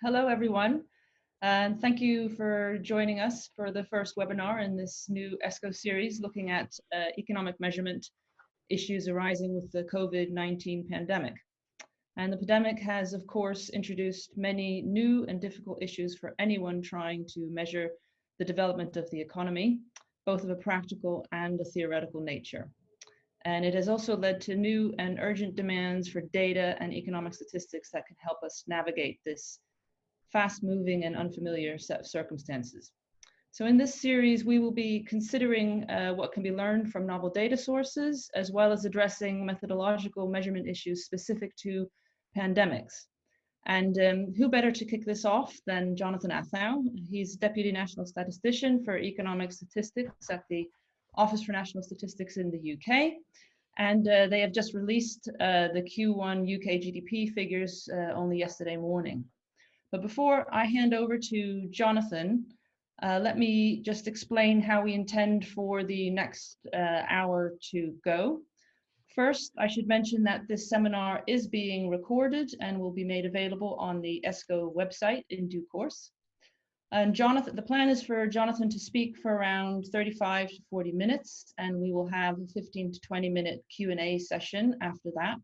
Hello, everyone, and thank you for joining us for the first webinar in this new ESCoE series looking at economic measurement issues arising with the COVID-19 pandemic. And the pandemic has, of course, introduced many new and difficult issues for anyone trying to measure the development of the economy, both of a practical and a theoretical nature. And it has also led to new and urgent demands for data and economic statistics that can help us navigate this fast-moving and unfamiliar set of circumstances. So in this series, we will be considering what can be learned from novel data sources, as well as addressing methodological measurement issues specific to pandemics. And who better to kick this off than Jonathan Athow? He's Deputy National Statistician for Economic Statistics at the Office for National Statistics in the UK. And they have just released the Q1 UK GDP figures only yesterday morning. But before I hand over to Jonathan, let me just explain how we intend for the next hour to go. First, I should mention that this seminar is being recorded and will be made available on the ESCoE website in due course. And Jonathan, the plan is for Jonathan to speak for around 35 to 40 minutes, and we will have a 15 to 20-minute Q&A session after that.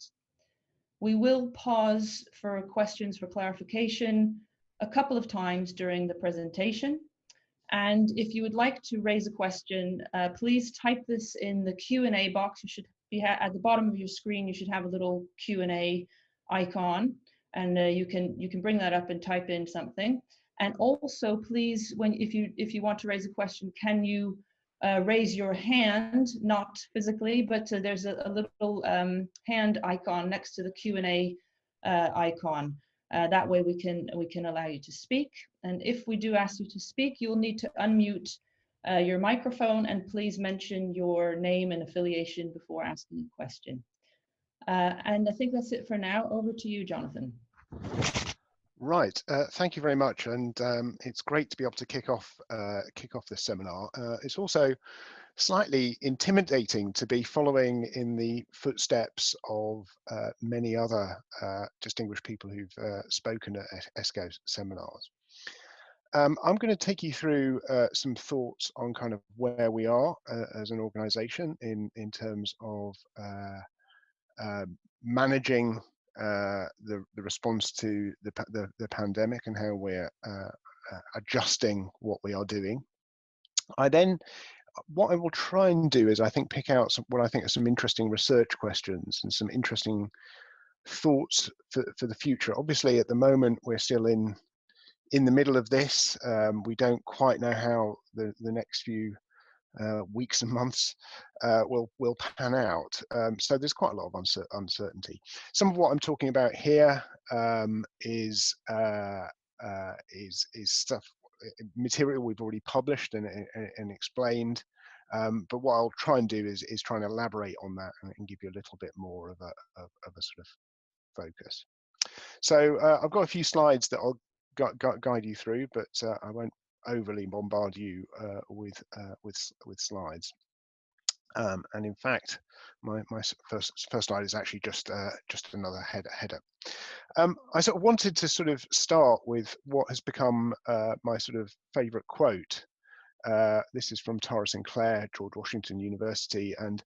We will pause for questions for clarification a couple of times during the presentation. And if you would like to raise a question, please type this in the Q&A box. You should be at the bottom of your screen. You should have a little Q&A icon, and you can bring that up and type in something. And also, please, if you want to raise a question, can you raise your hand, not physically, but there's a little hand icon next to the Q&A icon. That way we can allow you to speak. And if we do ask you to speak, you'll need to unmute your microphone, and please mention your name and affiliation before asking a question. And I think that's it for now. Over to you, Jonathan. Right, thank you very much, and it's great to be able to kick off this seminar. It's also slightly intimidating to be following in the footsteps of many other distinguished people who've spoken at ESCoE seminars. I'm going to take you through some thoughts on kind of where we are as an organisation in terms of managing the response to the pandemic and how we're adjusting what we are doing. What I will try and do is, I think, pick out what I think are some interesting research questions and some interesting thoughts for the future. Obviously, at the moment, we're still in the middle of this. We don't quite know how the next few weeks and months will pan out. So there's quite a lot of uncertainty. Some of what I'm talking about here is stuff, material we've already published and explained. But what I'll try and do is try and elaborate on that and give you a little bit more of a sort of focus. So I've got a few slides that I'll guide you through, but I won't overly bombard you with slides. And in fact, my first slide is actually just another header. I sort of wanted to sort of start with what has become my sort of favourite quote. This is from Tara Sinclair, George Washington University, and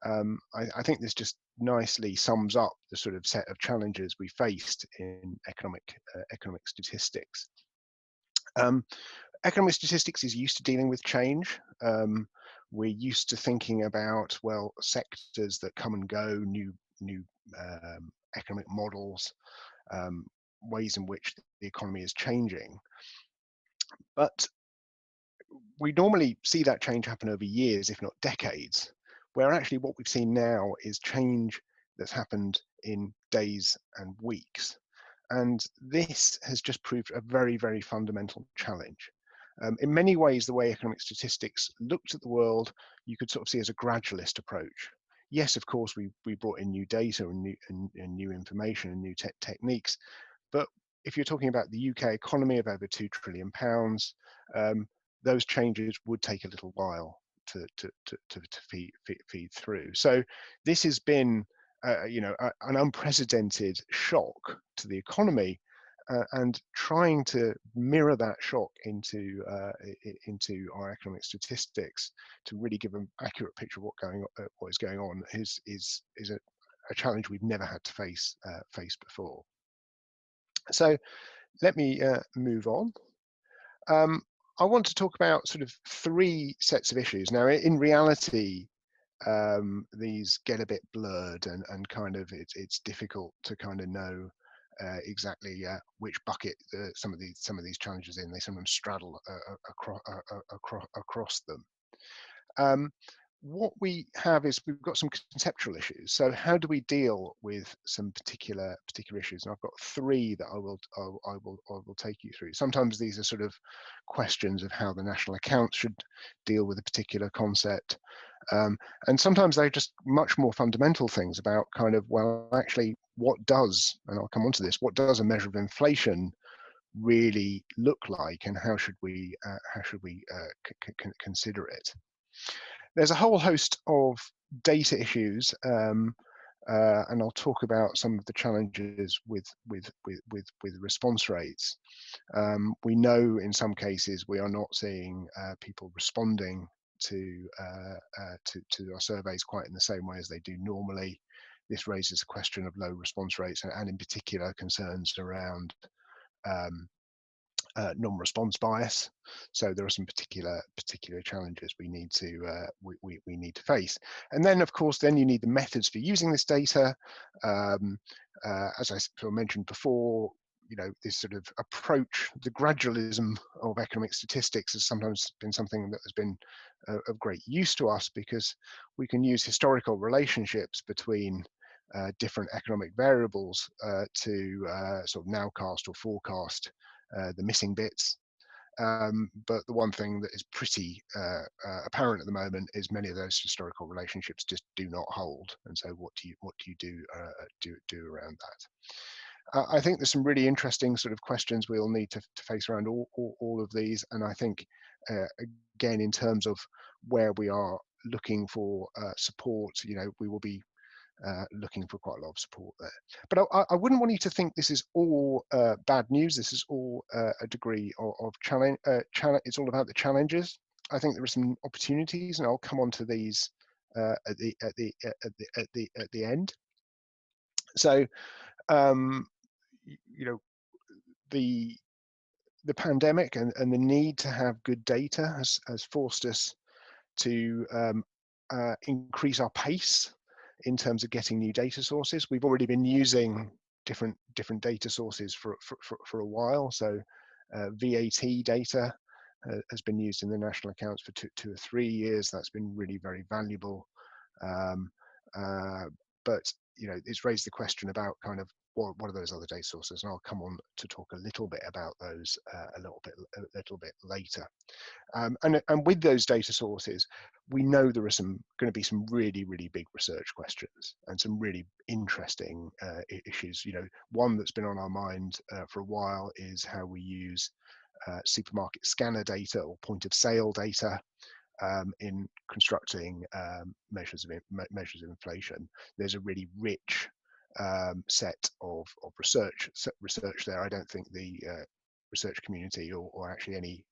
I think this just nicely sums up the sort of set of challenges we faced in economic statistics. Economic statistics is used to dealing with change. We're used to thinking about, well, sectors that come and go, new economic models, ways in which the economy is changing. But we normally see that change happen over years, if not decades, where actually what we've seen now is change that's happened in days and weeks. And this has just proved a very, very fundamental challenge. In many ways, the way economic statistics looked at the world, you could sort of see as a gradualist approach. Yes, of course, we brought in new data and new information and new techniques. But if you're talking about the UK economy of over £2 trillion, those changes would take a little while to feed through. So this has been, an unprecedented shock to the economy, and trying to mirror that shock into our economic statistics to really give an accurate picture of what is going on is a challenge we've never had to face before. So let me move on. I want to talk about sort of three sets of issues. Now, in reality, these get a bit blurred and kind of it's difficult to kind of know exactly which bucket some of these challenges in. They sometimes straddle across them. What we have is we've got some conceptual issues. So how do we deal with some particular issues? And I've got three that I will take you through. Sometimes these are sort of questions of how the national accounts should deal with a particular concept. And sometimes they're just much more fundamental things about kind of, well, actually, what does, and I'll come on to this, what does a measure of inflation really look like, and how should we consider it? There's a whole host of data issues, and I'll talk about some of the challenges with response rates. We know in some cases we are not seeing people responding to our surveys quite in the same way as they do normally. This raises a question of low response rates and in particular concerns around non-response bias. So there are some particular challenges we need to face. And then of course then you need the methods for using this data. As I mentioned before, you know, this sort of approach, the gradualism of economic statistics has sometimes been something that has been of great use to us, because we can use historical relationships between different economic variables to sort of nowcast or forecast the missing bits. But the one thing that is pretty apparent at the moment is many of those historical relationships just do not hold. And so what do you do around that? I think there's some really interesting sort of questions we'll need to face around all of these. And I think, again, in terms of where we are looking for support, you know, we will be looking for quite a lot of support there. But I wouldn't want you to think this is all bad news. This is all a degree of challenge. It's all about the challenges. I think there are some opportunities, and I'll come on to these at the end. So, you know, the pandemic and the need to have good data has forced us to increase our pace in terms of getting new data sources. We've already been using different data sources for a while. So VAT data has been used in the national accounts for 2 or 3 years. That's been really very valuable. But you know, it's raised the question about kind of what are those other data sources, and I'll come on to talk a little bit about those a little bit later. And with those data sources, we know there are going to be some really big research questions and some really interesting issues. You know, one that's been on our mind for a while is how we use supermarket scanner data or point of sale data in constructing measures of inflation. There's a really rich set of research there. I don't think the research community or actually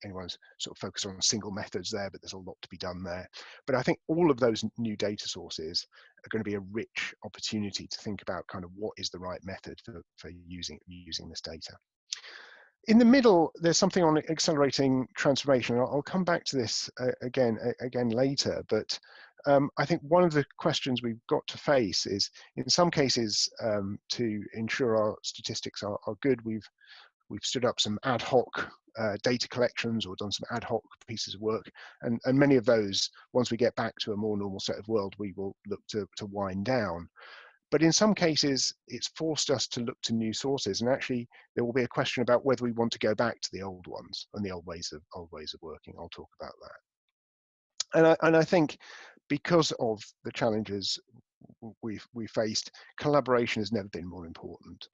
anyone's sort of focused on single methods there, but there's a lot to be done there. But I think all of those new data sources are going to be a rich opportunity to think about kind of what is the right method for using this data. In the middle, there's something on accelerating transformation. I'll come back to this again later, but I think one of the questions we've got to face is, in some cases, to ensure our statistics are good, we've stood up some ad hoc data collections or done some ad hoc pieces of work, and many of those, once we get back to a more normal set of world, we will look to wind down. But in some cases, it's forced us to look to new sources, and actually there will be a question about whether we want to go back to the old ones and the old ways of working. I'll talk about that. And I think because of the challenges we faced, collaboration has never been more important.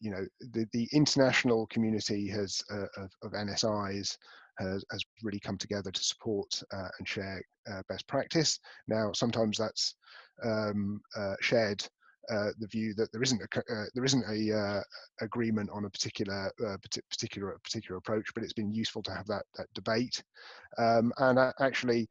You know, the international community of NSIs has really come together to support and share best practice. Now, sometimes that's shared the view that there isn't a agreement on a particular approach, but it's been useful to have that debate. And actually,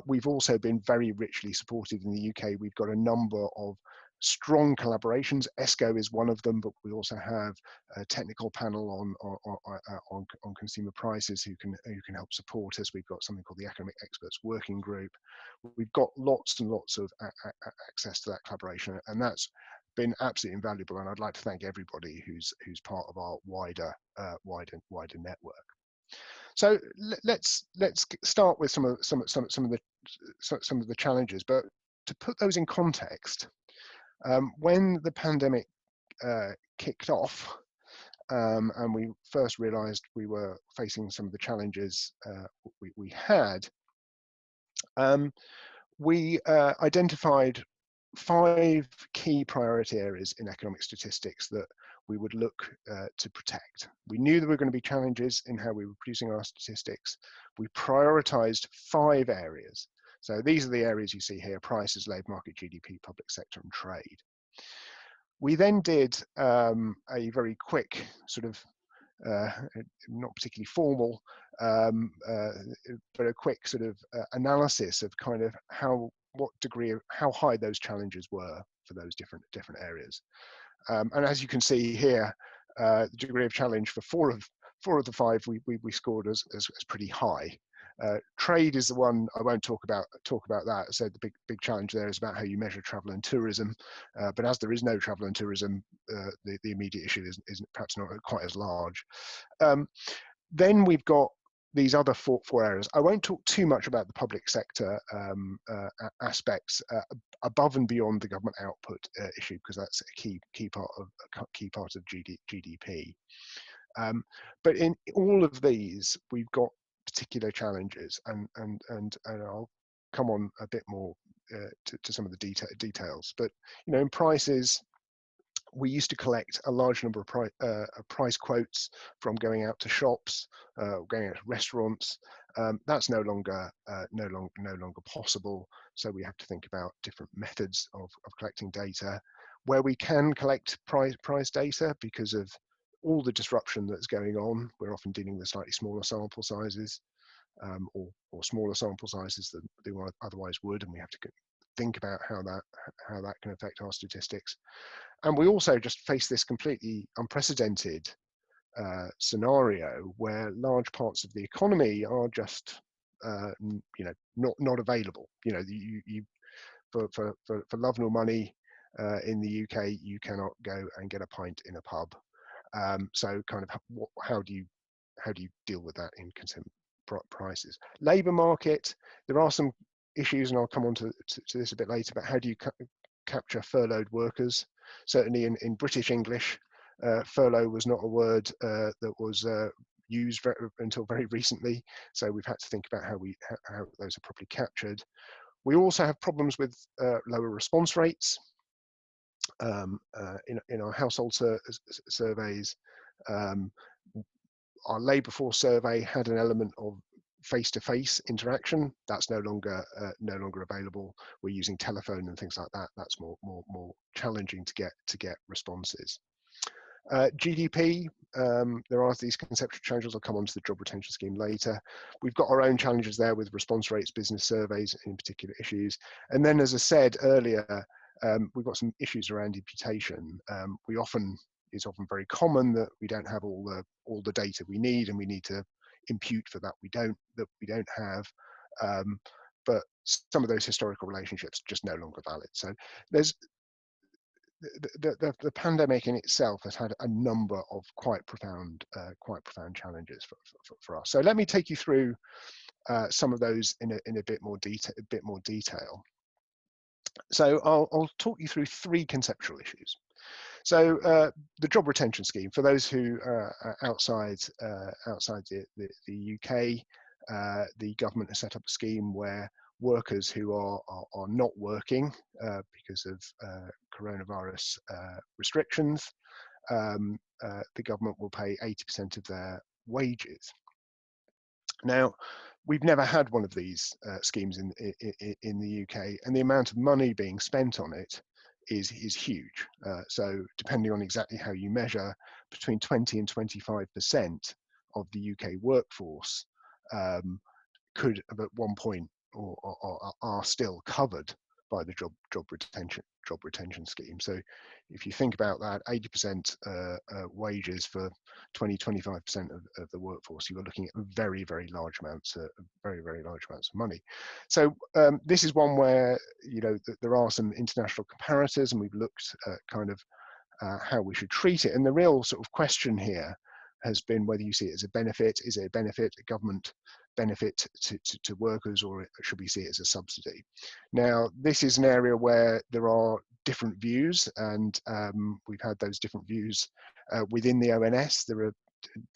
we've also been very richly supported in the UK. We've got a number of strong collaborations. ESCoE is one of them, but we also have a technical panel on consumer prices who can help support us. We've got something called the Economic Experts Working Group. We've got lots and lots of access to that collaboration, and that's been absolutely invaluable. And I'd like to thank everybody who's part of our wider network. So let's start with some of the challenges, but to put those in context, when the pandemic kicked off, and we first realized we were facing some of the challenges we had, we identified 5 key priority areas in economic statistics that we would look to protect. We knew there were going to be challenges in how we were producing our statistics. We prioritized 5 areas. So these are the areas you see here: prices, labour market, GDP, public sector, and trade. We then did a very quick sort of, not particularly formal, but a quick sort of analysis of kind of how high those challenges were for those different areas. And as you can see here, the degree of challenge for four of the 5 we scored as pretty high. Trade is the one I won't talk about that. So the big challenge there is about how you measure travel and tourism. But as there is no travel and tourism, the immediate issue is perhaps not quite as large. Then we've got these other four areas. I won't talk too much about the public sector aspects above and beyond the government output issue, because that's a key part of GDP. But in all of these, we've got particular challenges, and I'll come on a bit more to some of the details. But in prices, we used to collect a large number of price quotes from going out to shops, going out to restaurants. That's no longer possible. So we have to think about different methods of collecting data. Where we can collect price data, because of all the disruption that's going on, we're often dealing with slightly smaller sample sizes, or smaller sample sizes than they otherwise would, and we have to think about how that can affect our statistics. And we also just face this completely unprecedented scenario where large parts of the economy are just not available. For love nor money, in the UK, you cannot go and get a pint in a pub. So kind of how do you deal with that in consumer prices? Labour market, there are some issues, and I'll come on to this a bit later, but how do you capture furloughed workers? Certainly in British English, furlough was not a word that was used until very recently. So we've had to think about how those are properly captured. We also have problems with lower response rates. In our household surveys, our labour force survey had an element of face-to-face interaction. That's no longer available. We're using telephone and things like that. That's more challenging to get responses. GDP, there are these conceptual challenges. I'll come on to the job retention scheme later. We've got our own challenges there with response rates, business surveys, in particular issues. And then, as I said earlier, we've got some issues around imputation. It's often very common that we don't have all the data we need, and we need to impute for that we don't have. But some of those historical relationships just no longer valid. So there's the pandemic in itself has had a number of quite profound challenges for us. So let me take you through some of those in a bit more detail. So I'll talk you through 3 conceptual issues. So the job retention scheme, for those who are outside the UK, the government has set up a scheme where workers who are not working because of coronavirus restrictions, the government will pay 80% of their wages. Now, we've never had one of these schemes in the UK, and the amount of money being spent on it is huge. So depending on exactly how you measure, between 20 and 25% of the UK workforce could at one point or are still covered by the job retention scheme. So if you think about that, 80% wages for 25% of the workforce, you are looking at very large amounts of money. So this is one where, you know, there are some international comparators, and we've looked at kind of how we should treat it. And the real sort of question here has been whether you see it as a benefit. Is it a benefit, a government benefit to workers, or should we see it as a subsidy? Now, this is an area where there are different views, and we've had those different views within the ONS. There are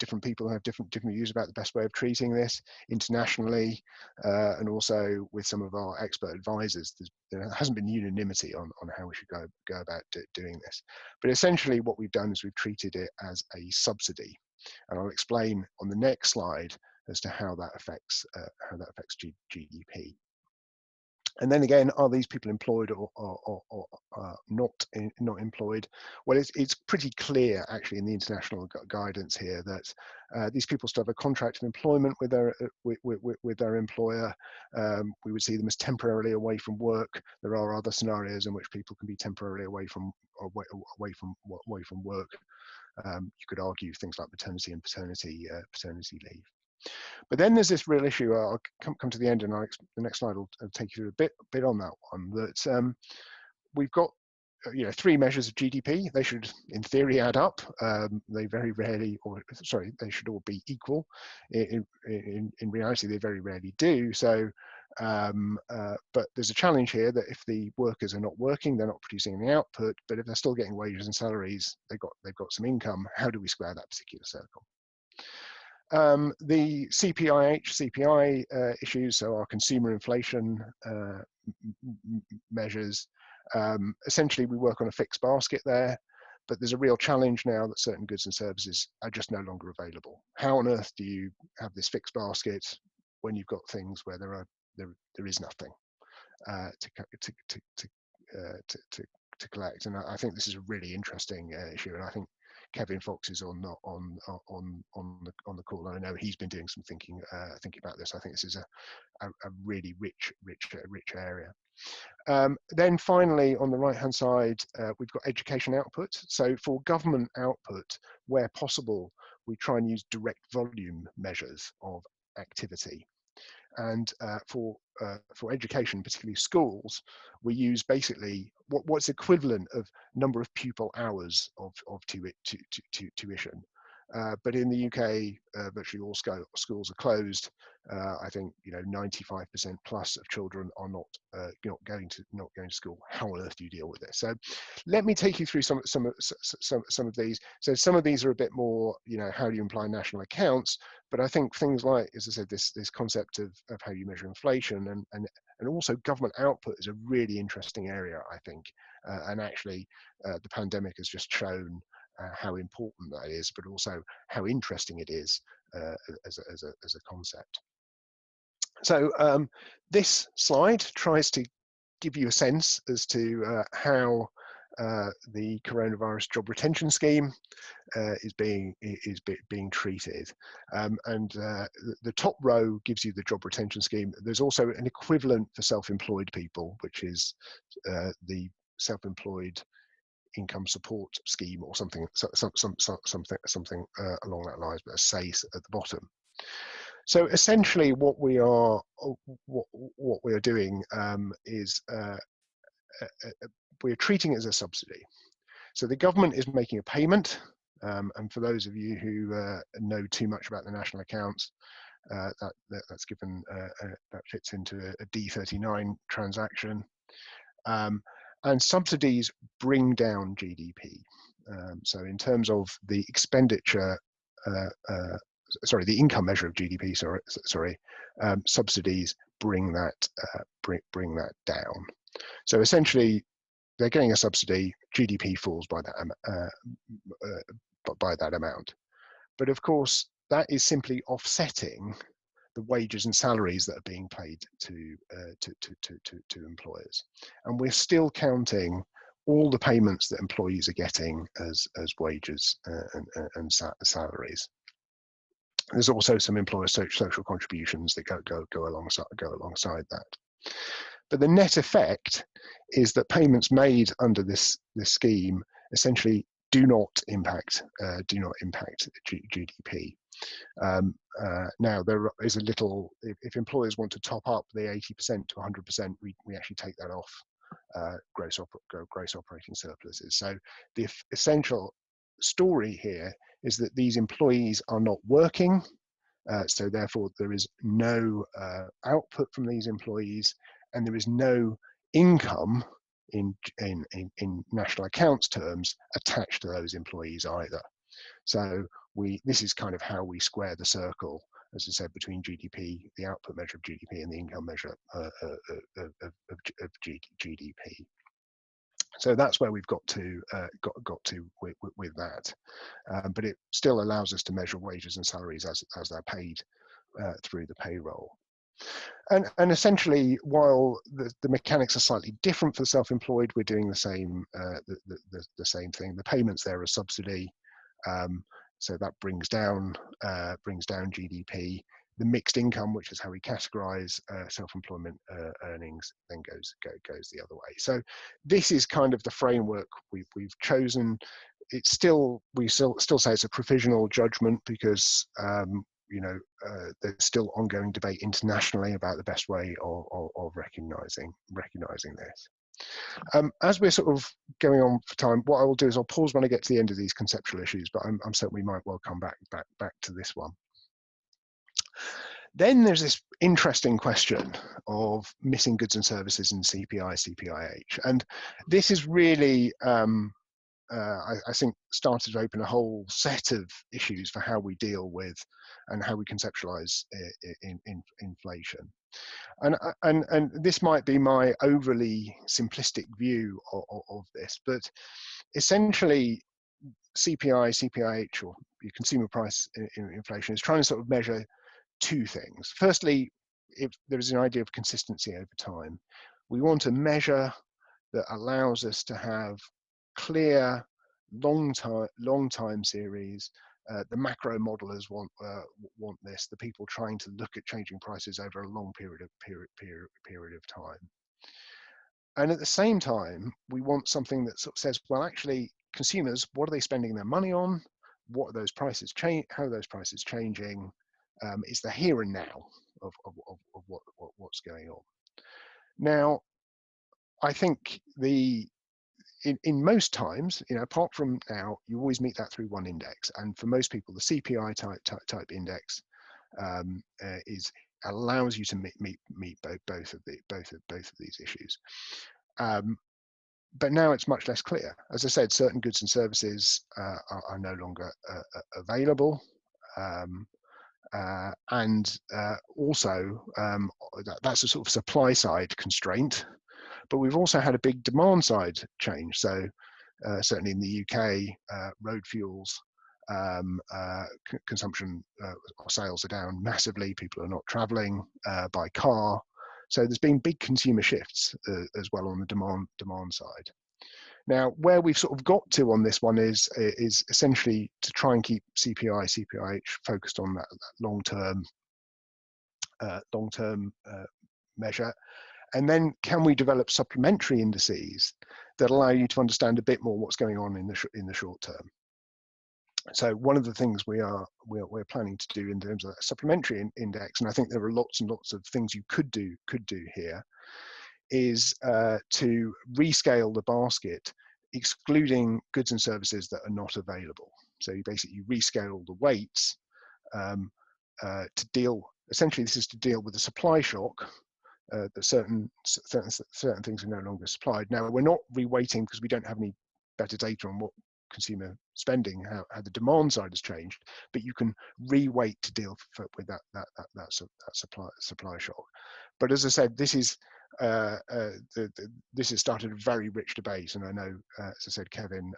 different people who have different views about the best way of treating this internationally, and also with some of our expert advisors. There hasn't been unanimity on how we should go about doing this. But essentially what we've done is we've treated it as a subsidy. And I'll explain on the next slide as to how that affects GDP. And then again, are these people employed or not employed? Well, it's pretty clear actually in the international guidance here that these people still have a contract of employment with their employer. We would see them as temporarily away from work. There are other scenarios in which people can be temporarily away from work. You could argue things like maternity and paternity leave. But then there's this real issue. I'll come to the end, and the next slide will take you through a bit on that one. That we've got, you know, 3 measures of GDP. They should, in theory, add up. They very rarely, they should all be equal. In reality, they very rarely do. So, but there's a challenge here that if the workers are not working, they're not producing any output. But if they're still getting wages and salaries, they've got some income. How do we square that particular circle? The CPI issues, so our consumer inflation measures, essentially we work on a fixed basket there, but there's a real challenge now that certain goods and services are just no longer available. How on earth do you have this fixed basket when you've got things where there is nothing to collect? And I think this is a really interesting issue, and I think Kevin Fox is on the call. I know he's been doing some thinking about this. I think this is a really rich area. Then finally, on the right-hand side, we've got education output. So for government output, where possible, we try and use direct volume measures of activity. And for education, particularly schools, we use basically what's equivalent of number of pupil hours of tuition. But in the UK, virtually all schools are closed. I think 95% plus of children are not going to school. How on earth do you deal with this? So, let me take you through some of these. So some of these are a bit more, how do you imply national accounts? But I think things like, as I said, this concept of how you measure inflation and also government output is a really interesting area, I think. And actually, the pandemic has just shown how important that is, but also how interesting it is as a concept. So this slide tries to give you a sense as to how the coronavirus job retention scheme is being treated, and the top row gives you the job retention scheme. There's also an equivalent for self-employed people, which is the self-employed income support scheme or something along that lines, but a SACE at the bottom. So essentially, what we are doing is we're treating it as a subsidy. So the government is making a payment, and for those of you who know too much about the national accounts, that's given that fits into a D39 transaction. And subsidies bring down GDP. So in terms of the expenditure, the income measure of GDP, subsidies bring that down. So essentially, they're getting a subsidy. GDP falls by that amount. But of course, that is simply offsetting the wages and salaries that are being paid to employers, and we're still counting all the payments that employees are getting as wages and salaries. There's also some employer social contributions that go alongside that. But the net effect is that payments made under this scheme essentially do not impact GDP. Now there is a little, if employers want to top up the 80% to 100%, we actually take that off gross operating surpluses. So the essential story here is that these employees are not working, so therefore there is no output from these employees, and there is no income in national accounts terms attached to those employees either. So this is kind of how we square the circle, as I said, between GDP, the output measure of GDP, and the income measure of GDP. So that's where we've got to with that, but it still allows us to measure wages and salaries as they're paid through the payroll. And essentially, while the mechanics are slightly different for the self-employed, we're doing the same same thing. The payments there are subsidy, so that brings down GDP. The mixed income, which is how we categorize self-employment earnings, then goes the other way. So this is kind of the framework we've chosen. It's still, we still say it's a provisional judgment because there's still ongoing debate internationally about the best way of recognizing this. As we're sort of going on for time, what I will do is I'll pause when I get to the end of these conceptual issues, but I'm certain we might well come back to this one. Then there's this interesting question of missing goods and services in CPI, CPIH. And this is really, I think, started to open a whole set of issues for how we deal with and how we conceptualize inflation. And this might be my overly simplistic view of this, but essentially CPI, CPIH, or your consumer price inflation, is trying to sort of measure two things. Firstly, if there is an idea of consistency over time, we want a measure that allows us to have clear long time series. The macro modelers want this. The people trying to look at changing prices over a long period of time. And at the same time, we want something that sort of says, well, actually, consumers, what are they spending their money on? What are those prices how are those prices changing? It's the here and now of what's going on. Now, I think in most times, apart from now, you always meet that through one index, and for most people, the CPI type index allows you to meet both of these issues. But now it's much less clear. As I said, certain goods and services are no longer available. And also that's a sort of supply side constraint, but we've also had a big demand side change. So certainly in the UK, road fuels consumption or sales are down massively. People are not traveling by car. So there's been big consumer shifts as well on the demand side. Now, where we've sort of got to on this one is essentially to try and keep CPI, CPIH focused on that long-term measure. And then can we develop supplementary indices that allow you to understand a bit more what's going on in the short term? So one of the things we're planning to do in terms of that supplementary index, and I think there are lots and lots of things you could do here, is to rescale the basket, excluding goods and services that are not available. So you basically rescale the weights to deal. Essentially, this is to deal with the supply shock that certain things are no longer supplied. Now, we're not reweighting because we don't have any better data on what consumer spending, how the demand side has changed, but you can reweight to deal with that supply shock. But as I said, this is this has started a very rich debate, and I know, as I said, Kevin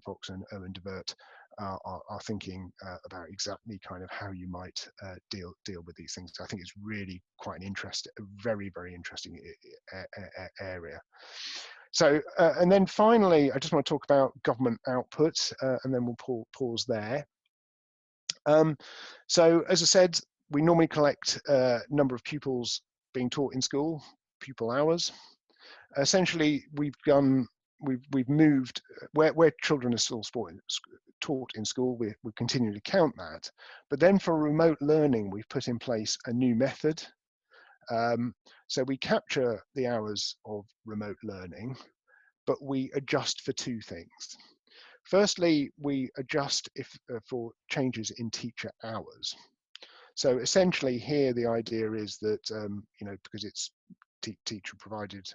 Fox and Owen DeVert are thinking about exactly kind of how you might deal with these things. I think it's really quite an interesting, very interesting area. So, and then finally, I just want to talk about government output, and then we'll pause there. So, as I said, we normally collect number of pupils being taught in school, pupil hours. Essentially, we've moved where children are still taught in school. We continue to count that, but then for remote learning, we've put in place a new method. So we capture the hours of remote learning, but we adjust for two things. Firstly, we adjust for changes in teacher hours. So essentially here the idea is that, because it's teacher provided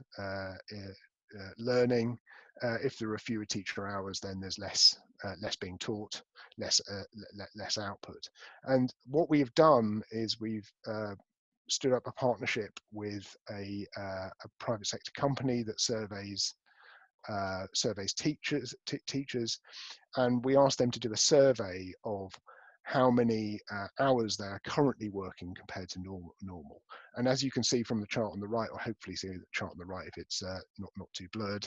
learning, if there are fewer teacher hours, then there's less being taught, less output. And what we've done is we've stood up a partnership with a private sector company that surveys teachers, and we asked them to do a survey of how many hours they're currently working compared to normal. And as you can see from the chart on the right, or hopefully see the chart on the right if it's not too blurred,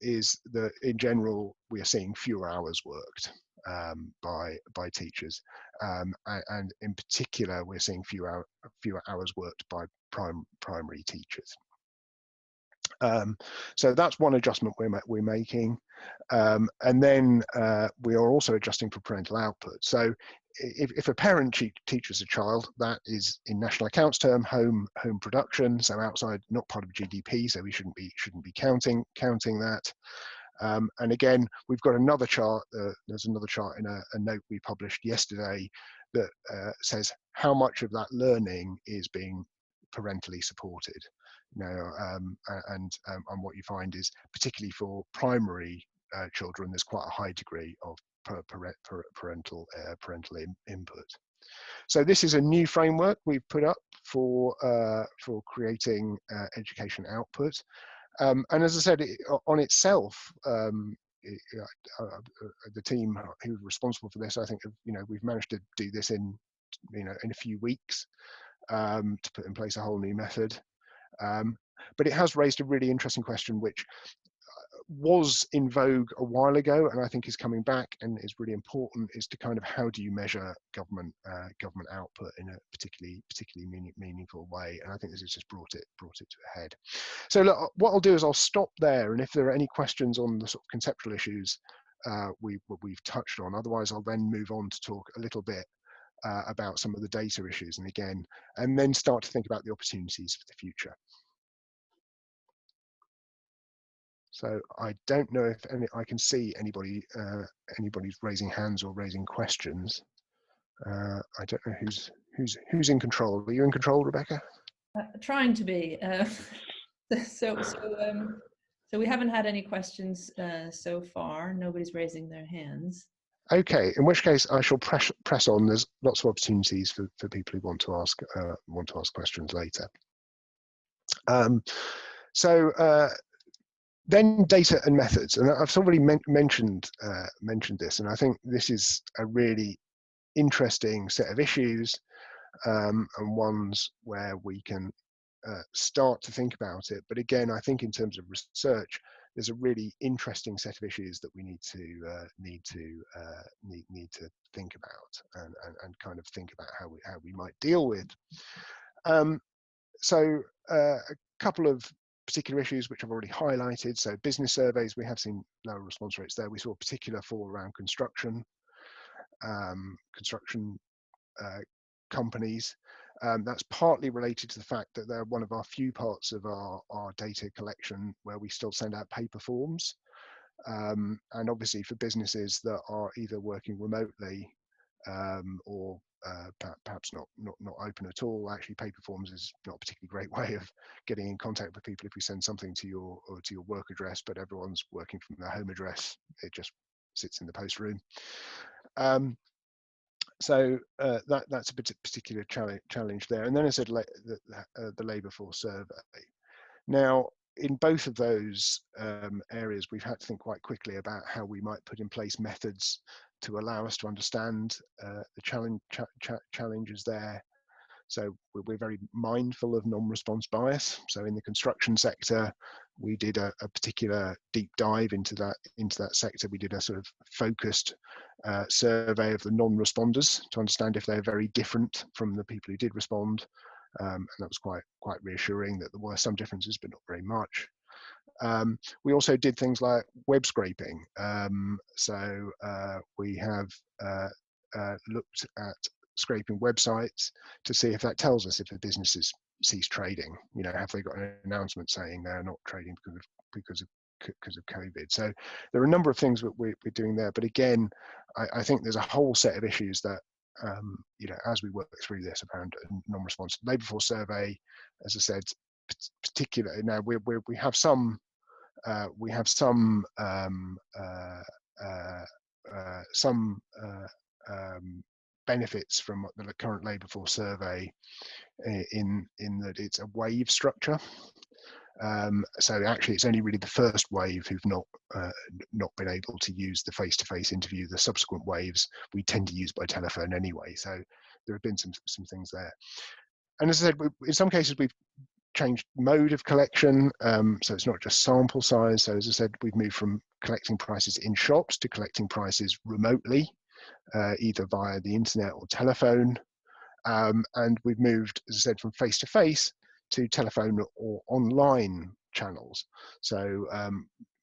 is that in general we are seeing fewer hours worked by teachers, and in particular we're seeing fewer hours worked by primary teachers. So that's one adjustment we're making, and then we are also adjusting for parental output. So if a parent teaches a child, that is in national accounts term home production, so outside, not part of GDP, so we shouldn't be counting that. And again, we've got another chart. There's another chart in a note we published yesterday that says how much of that learning is being parentally supported. And what you find is, particularly for primary children, there's quite a high degree of parental input. So this is a new framework we've put up for creating education output. And as I said, on itself, the team who are responsible for this, I think, we've managed to do this in a few weeks, to put in place a whole new method. But it has raised a really interesting question, which was in vogue a while ago, and I think is coming back and is really important, is to kind of how do you measure government output in a particularly meaningful way. And I think this has just brought it to a head. So look, what I'll do is I'll stop there, and if there are any questions on the sort of conceptual issues we've touched on, otherwise I'll then move on to talk a little bit about some of the data issues, and then start to think about the opportunities for the future. So I don't know if I can see anybody's raising hands or raising questions. I don't know who's in control. Are you in control, Rebecca? Trying to be. So we haven't had any questions so far. Nobody's raising their hands. Okay, in which case I shall press on. There's lots of opportunities for people who want to ask questions later. Then data and methods, and I've already mentioned this, and I think this is a really interesting set of issues, and ones where we can start to think about it. But again, I think in terms of research, there's a really interesting set of issues that we need to think about and kind of think about how we might deal with. So a couple of particular issues which I've already highlighted. So business surveys, we have seen lower response rates there. We saw a particular fall around construction companies. That's partly related to the fact that they're one of our few parts of our data collection where we still send out paper forms. And obviously for businesses that are either working remotely or perhaps not open at all, actually paper forms is not a particularly great way of getting in contact with people. If we send something to your work address, but everyone's working from their home address, it just sits in the post room. So that's a particular challenge there. And then I said the labour force survey. Now, in both of those areas, we've had to think quite quickly about how we might put in place methods to allow us to understand the challenges there, So we're very mindful of non-response bias. So in the construction sector, we did a particular deep dive into that sector. We did a sort of focused survey of the non-responders to understand if they're very different from the people who did respond. And that was quite reassuring that there were some differences, but not very much. We also did things like web scraping. We have looked at scraping websites to see if that tells us if a business has ceased trading. You know, have they got an announcement saying they're not trading because of COVID? So there are a number of things that we're doing there. But again, I think there's a whole set of issues that you know, as we work through this around non-response labour force survey, as I said, particularly now we have some benefits from the current labour force survey in that it's a wave structure. So actually, it's only really the first wave who've not been able to use the face-to-face interview. The subsequent waves we tend to use by telephone anyway. So there have been some things there. And as I said, in some cases we've changed mode of collection, so it's not just sample size. So as I said, we've moved from collecting prices in shops to collecting prices remotely, either via the internet or telephone. And we've moved, as I said, from face-to-face to telephone or online channels. So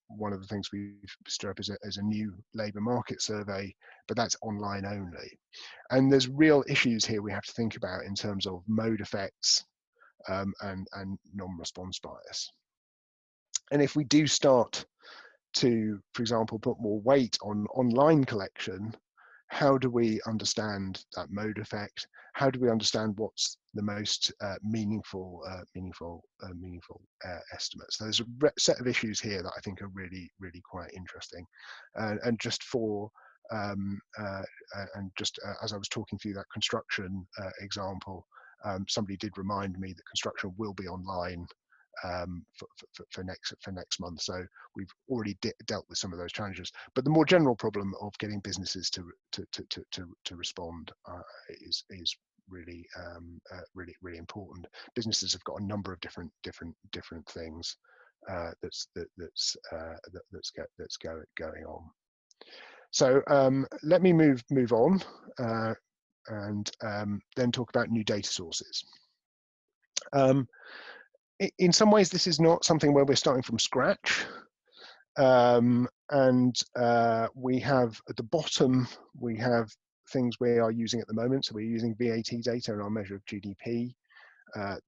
one of the things we've stood up as a new labour market survey, but that's online only. And there's real issues here we have to think about in terms of mode effects and non-response bias. And if we do start to, for example, put more weight on online collection, how do we understand that mode effect? How do we understand what's the most meaningful estimate? So there's a set of issues here that I think are really quite interesting. And just for as I was talking through that construction example, somebody did remind me that construction will be online for next month. So we've already dealt with some of those challenges. But the more general problem of getting businesses to respond is really important. Businesses have got a number of different things that's going on. So let me move on and then talk about new data sources. In some ways, this is not something where we're starting from scratch. We have at the bottom, we have things we are using at the moment. So we're using VAT data in our measure of GDP.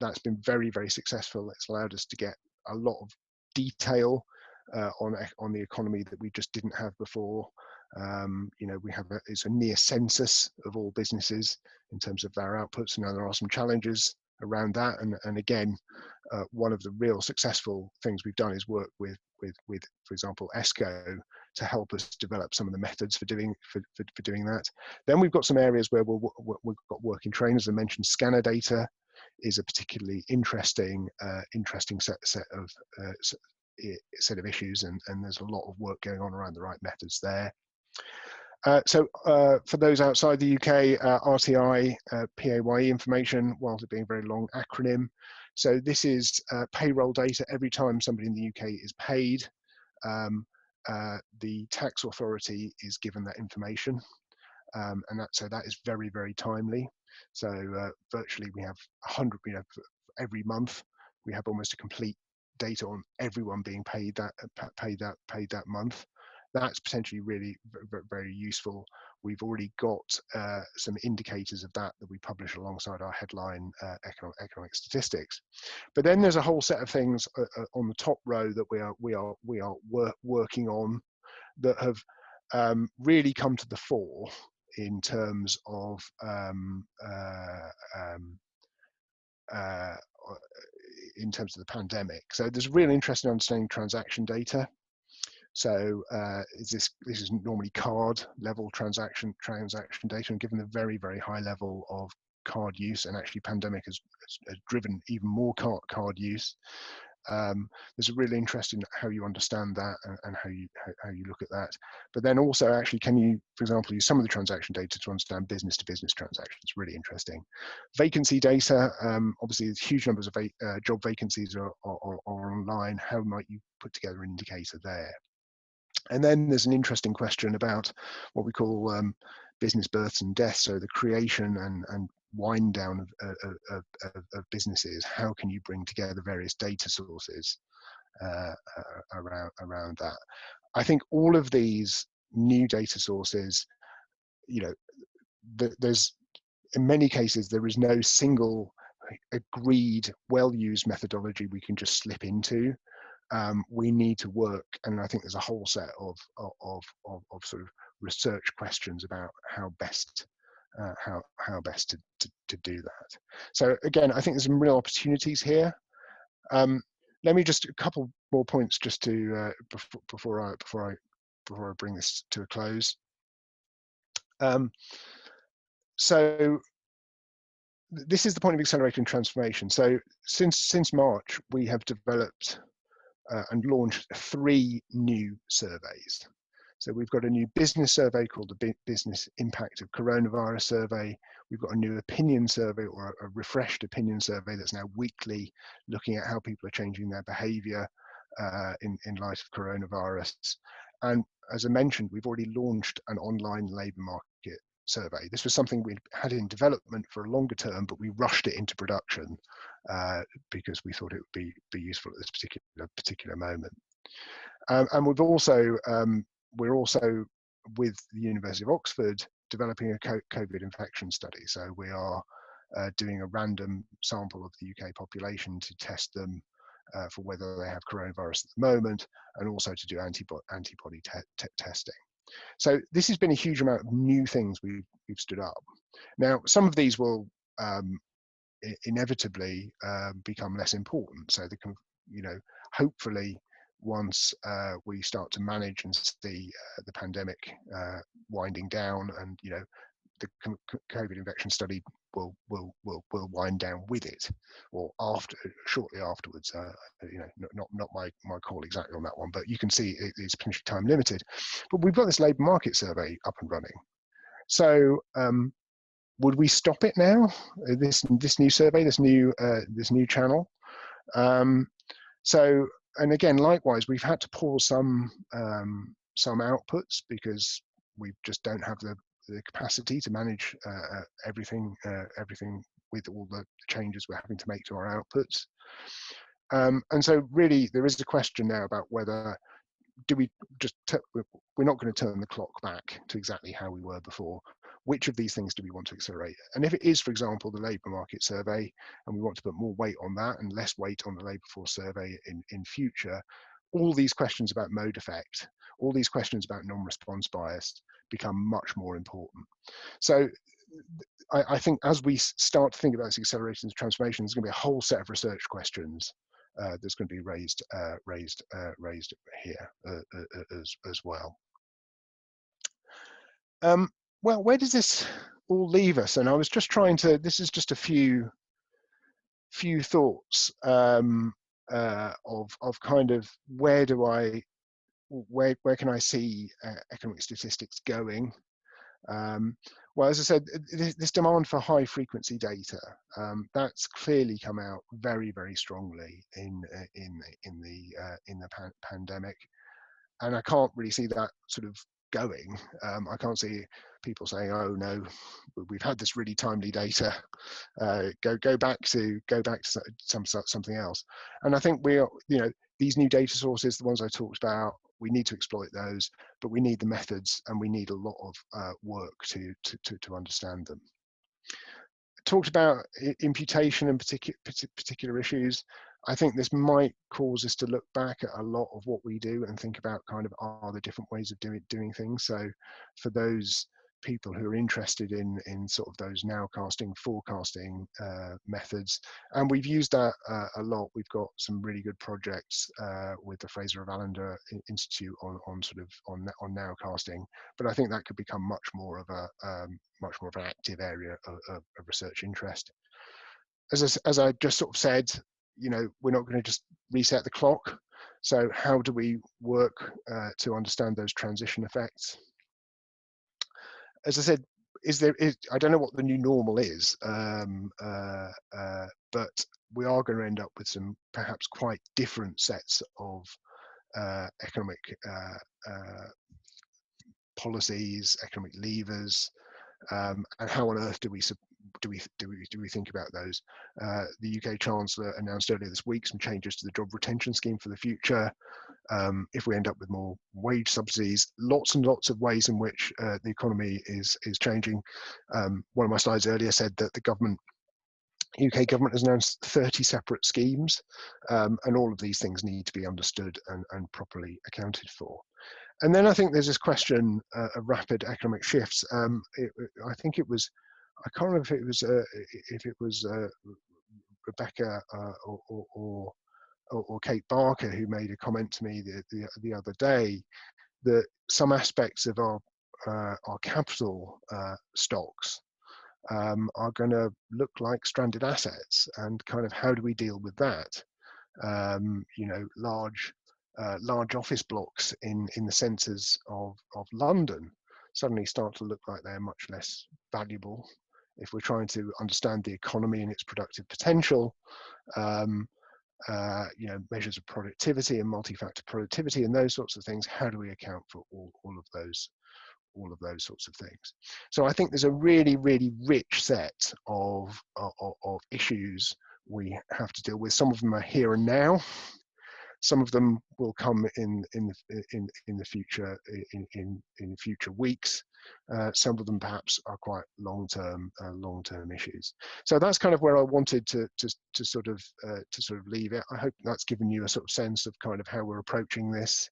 That's been very successful. It's allowed us to get a lot of detail on the economy that we just didn't have before. You know, we have it's a near census of all businesses in terms of their outputs. Now there are some challenges around that, and again, one of the real successful things we've done is work with for example, ESCoE to help us develop some of the methods for doing that. Then we've got some areas where we've got working trainers. I mentioned scanner data is a particularly interesting set of issues, and there's a lot of work going on around the right methods there. For those outside the UK, RTI, PAYE information, whilst it being a very long acronym. So this is payroll data. Every time somebody in the UK is paid, the tax authority is given that information, and that is very timely. So virtually we have 100, you know, every month we have almost a complete data on everyone being paid that month. That's potentially really very useful. We've already got some indicators of that we publish alongside our headline economic statistics. But then there's a whole set of things on the top row that we are working on that have really come to the fore in terms of the pandemic. So there's a real interest in understanding transaction data. So this is normally card level transaction data, and given the very high level of card use, and actually pandemic has driven even more card use, There's a real interest in how you understand that and how you look at that. But then also, actually, can you, for example, use some of the transaction data to understand business-to-business transactions? Really interesting. Vacancy data. Obviously, huge numbers of job vacancies are online. How might you put together an indicator there? And then there's an interesting question about what we call business births and deaths, so the creation and wind down of businesses. How can you bring together various data sources around that? I think all of these new data sources, you know, there's, in many cases, there is no single agreed, well-used methodology we can just slip into. We need to work, and I think there's a whole set of sort of research questions about how best to do that. So again, I think there's some real opportunities here. Let me just a couple more points just to before I bring this to a close. So this is the point of accelerating transformation. So since March, we have developed and launched 3 new surveys. So we've got a new business survey called the Business Impact of Coronavirus Survey. We've got a new opinion survey, or a refreshed opinion survey that's now weekly, looking at how people are changing their behavior in light of coronavirus. And as I mentioned, we've already launched an online labour market survey. This was something we had in development for a longer term, but we rushed it into production because we thought it would be useful at this particular moment. And we've also we're also, with the University of Oxford, developing a COVID infection study. So we are doing a random sample of the UK population to test them for whether they have coronavirus at the moment, and also to do antibody testing. So this has been a huge amount of new things we've stood up. Now, some of these will inevitably become less important. So they can, you know, hopefully, once we start to manage and see the pandemic winding down, and you know, the COVID infection study will wind down with it, or shortly afterwards. You know, not my call exactly on that one, but you can see it's potentially time limited. But we've got this labour market survey up and running. So would we stop it now? This new survey, this new channel. So, and again, likewise, we've had to pause some outputs because we just don't have the capacity to manage everything with all the changes we're having to make to our outputs. And so really there is a question now about whether we're not going to turn the clock back to exactly how we were before. Which of these things do we want to accelerate? And if it is, for example, the labour market survey, and we want to put more weight on that and less weight on the labour force survey in future, all these questions about mode effect, all these questions about non-response bias become much more important. So I think as we start to think about this accelerating transformation, there's going to be a whole set of research questions that's going to be raised here as well. Well, where does this all leave us? And I was just trying to. This is just a few thoughts of kind of where can I see economic statistics going? Well, as I said, this demand for high frequency data, that's clearly come out very, very strongly in the pandemic, and I can't really see that sort of going. I can't see people saying, "Oh no, we've had this really timely data. Go back to something else." And I think we are, you know, these new data sources, the ones I talked about, we need to exploit those, but we need the methods, and we need a lot of work to understand them. I talked about imputation and particular issues. I think this might cause us to look back at a lot of what we do and think about kind of are there different ways of doing things. So for those people who are interested in sort of those nowcasting, forecasting methods, and we've used that a lot. We've got some really good projects with the Fraser of Allender Institute on nowcasting, but I think that could become much more of an active area of research interest. As I just sort of said, we're not going to just reset the clock. So how do we work to understand those transition effects? As I said, I don't know what the new normal is, but we are going to end up with some perhaps quite different sets of economic policies, economic levers, and how on earth do we think about those? The UK Chancellor announced earlier this week some changes to the job retention scheme for the future. If we end up with more wage subsidies, lots and lots of ways in which the economy is changing. One of my slides earlier said that the UK government has announced 30 separate schemes, and all of these things need to be understood and properly accounted for. And then I think there's this question of rapid economic shifts. I think it was, I can't remember if it was Rebecca or Kate Barker who made a comment to me the other day that some aspects of our capital stocks are going to look like stranded assets, and kind of how do we deal with that? Large office blocks in the centres of London suddenly start to look like they're much less valuable if we're trying to understand the economy and its productive potential. Measures of productivity and multi-factor productivity and those sorts of things. How do we account for all of those sorts of things? So I think there's a really, really rich set of issues we have to deal with. Some of them are here and now. Some of them will come in the future, in future weeks. Some of them perhaps are quite long-term issues. So that's kind of where I wanted to sort of leave it. I hope that's given you a sort of sense of kind of how we're approaching this,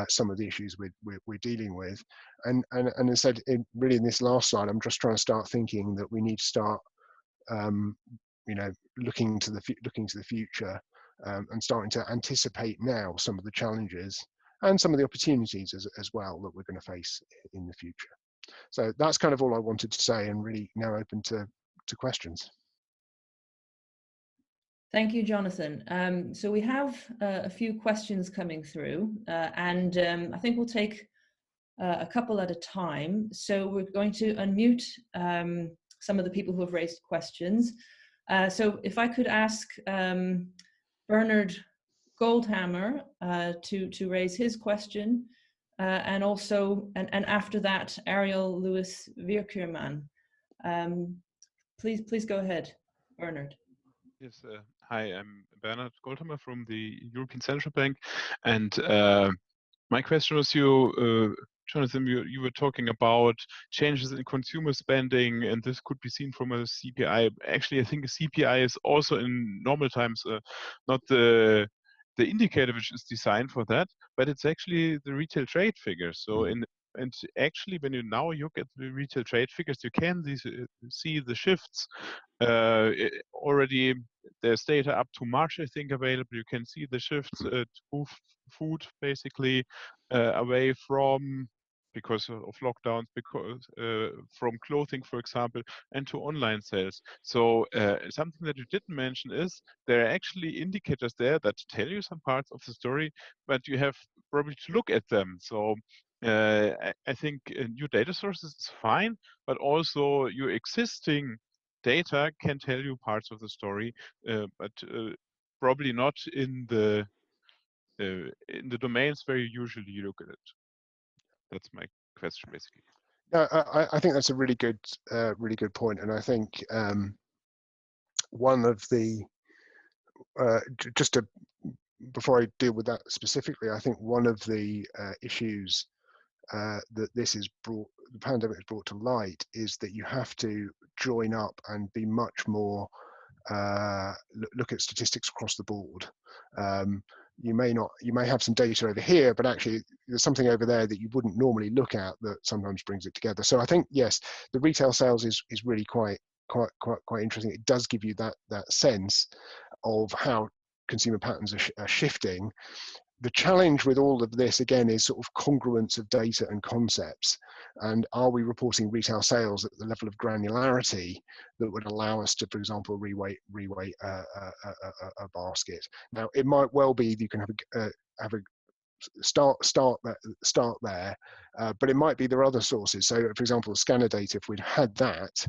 some of the issues we're dealing with, and instead, really in this last slide, I'm just trying to start thinking that we need to start, looking to the future. And starting to anticipate now some of the challenges and some of the opportunities as well that we're going to face in the future. So that's kind of all I wanted to say, and really now open to questions. Thank you, Jonathan. So we have a few questions coming through, and I think we'll take a couple at a time. So we're going to unmute some of the people who have raised questions. So if I could ask Bernard Goldhammer to raise his question, and also, and after that, Ariel Lewis Virkierman. Please go ahead, Bernard. Yes, hi, I'm Bernard Goldhammer from the European Central Bank, and my question was Jonathan, you were talking about changes in consumer spending, and this could be seen from a CPI. Actually, I think a CPI is also in normal times not the indicator which is designed for that, but it's actually the retail trade figures. So and actually, when you now look at the retail trade figures, you can see the shifts. Already, there's data up to March, I think, available. You can see the shifts to move food basically away from, because of lockdowns, because from clothing, for example, and to online sales. So something that you didn't mention is there are actually indicators there that tell you some parts of the story, but you have probably to look at them. So I think new data sources is fine, but also your existing data can tell you parts of the story, but probably not in the domains where you usually look at it. That's my question, basically. Yeah, I think that's a really good point, and I think one of the before I deal with that specifically, I think one of the issues that the pandemic has brought to light is that you have to join up and be much more look at statistics across the board. You may have some data over here, but actually there's something over there that you wouldn't normally look at that sometimes brings it together. So I think, yes, the retail sales is really quite interesting. It does give you that sense of how consumer patterns are shifting. the challenge with all of this, again, is sort of congruence of data and concepts. And are we reporting retail sales at the level of granularity that would allow us to, for example, reweight a basket? Now, it might well be that you can have a start there, but it might be there are other sources. So, for example, scanner data, if we'd had that,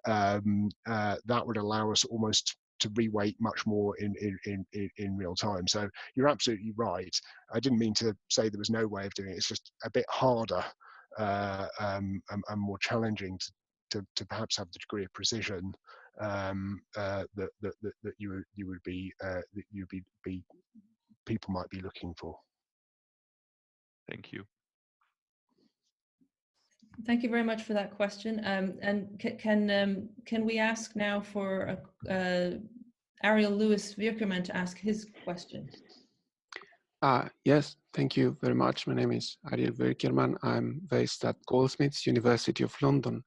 that would allow us almost to reweight much more in real time. So you're absolutely right. I didn't mean to say there was no way of doing it. It's just a bit harder and more challenging to perhaps have the degree of precision that you would be people might be looking for. Thank you. Thank you very much for that question. And can we ask now for Ariel Lewis Wierkerman to ask his question? Yes, thank you very much. My name is Ariel Wierkerman. I'm based at Goldsmiths, University of London.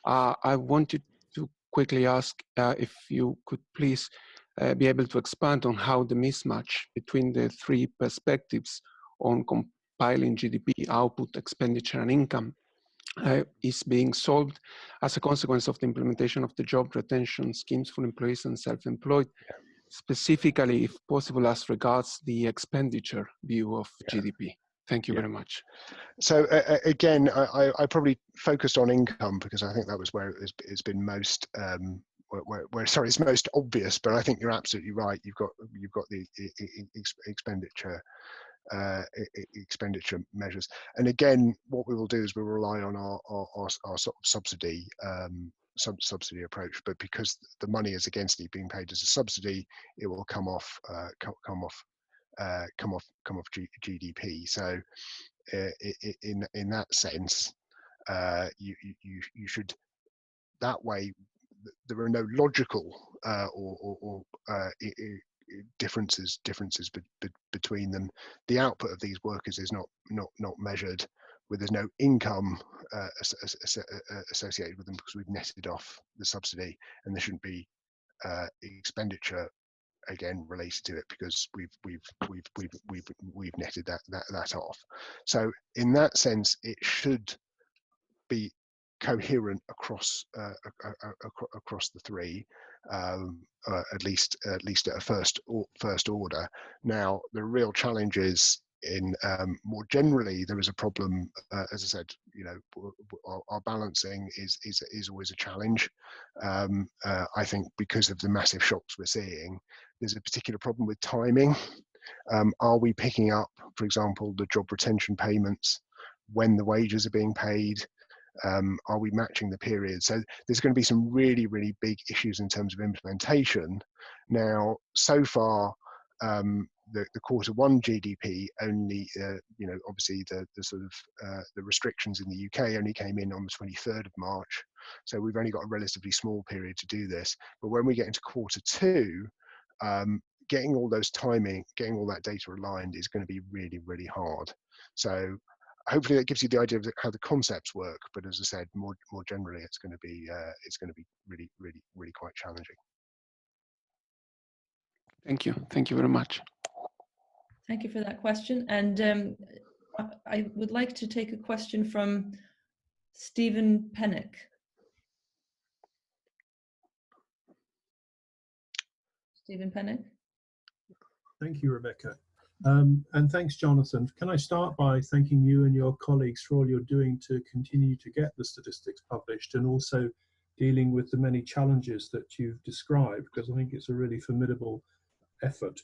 I wanted to quickly ask if you could please be able to expand on how the mismatch between the three perspectives on compiling GDP, output, expenditure, and income is being solved as a consequence of the implementation of the job retention schemes for employees and self-employed, specifically, if possible, as regards the expenditure view of GDP. Thank you very much. So again, I probably focused on income because I think that was where it's been most sorry, it's most obvious. But I think you're absolutely right. You've got the expenditure measures, and again, what we will do is we'll rely on our sort of subsidy approach. But because the money is against it being paid as a subsidy, it will come off GDP. So in that sense, you should, that way there are no logical or differences between them. The output of these workers is not measured, where there's no income associated with them because we've netted off the subsidy, and there shouldn't be expenditure again related to it because we've netted that off. So in that sense, it should be coherent across the three, at least at a first order. Now the real challenge is in more generally there is a problem, as I said, you know, our balancing is always a challenge. I think because of the massive shocks we're seeing, there's a particular problem with timing. Are we picking up, for example, the job retention payments when the wages are being paid? Are we matching the period? So there's going to be some really big issues in terms of implementation. Now, so far, the Q1 GDP only, you know, obviously the sort of the restrictions in the UK only came in on the 23rd of March. So we've only got a relatively small period to do this. But when we get into Q2, getting all those timing, getting all that data aligned is going to be really hard. So hopefully that gives you the idea of how the concepts work. But as I said, more generally, it's going to be really quite challenging. Thank you. Thank you very much. Thank you for that question. And I would like to take a question from Stephen Pennick. Stephen Pennick. Thank you, Rebecca. And thanks, Jonathan. Can I start by thanking you and your colleagues for all you're doing to continue to get the statistics published, and also dealing with the many challenges that you've described, because I think it's a really formidable effort.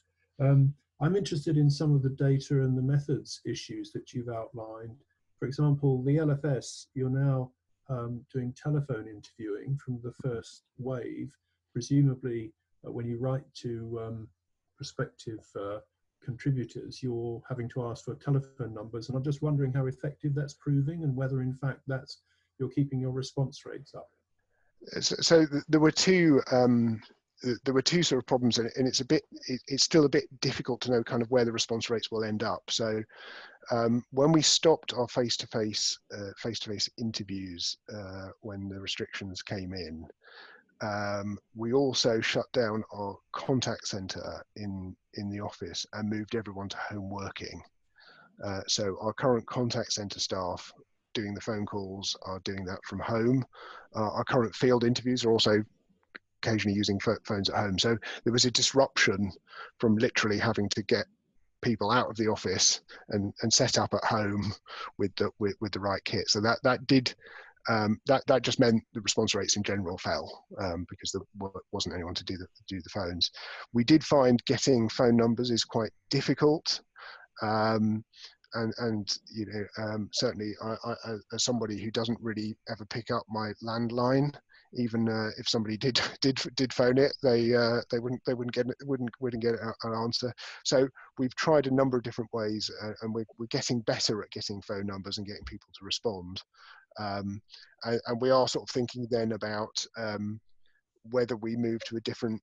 I'm interested in some of the data and the methods issues that you've outlined. For example, the LFS, you're now doing telephone interviewing from the first wave. Presumably, when you write to prospective contributors, you're having to ask for telephone numbers, and I'm just wondering how effective that's proving and whether in fact you're keeping your response rates up. So there were two sort of problems, and it's still a bit difficult to know kind of where the response rates will end up. So when we stopped our face-to-face interviews when the restrictions came in, We also shut down our contact centre in the office and moved everyone to home working. So our current contact centre staff doing the phone calls are doing that from home. Our current field interviews are also occasionally using phones at home. So there was a disruption from literally having to get people out of the office and set up at home with the right kit. So that just meant the response rates in general fell because there wasn't anyone to do the phones. We did find getting phone numbers is quite difficult. And you know, certainly I, as somebody who doesn't really ever pick up my landline, even if somebody did phone it, they wouldn't get an answer. So we've tried a number of different ways, and we're getting better at getting phone numbers and getting people to respond. And we are sort of thinking then about whether we move to a different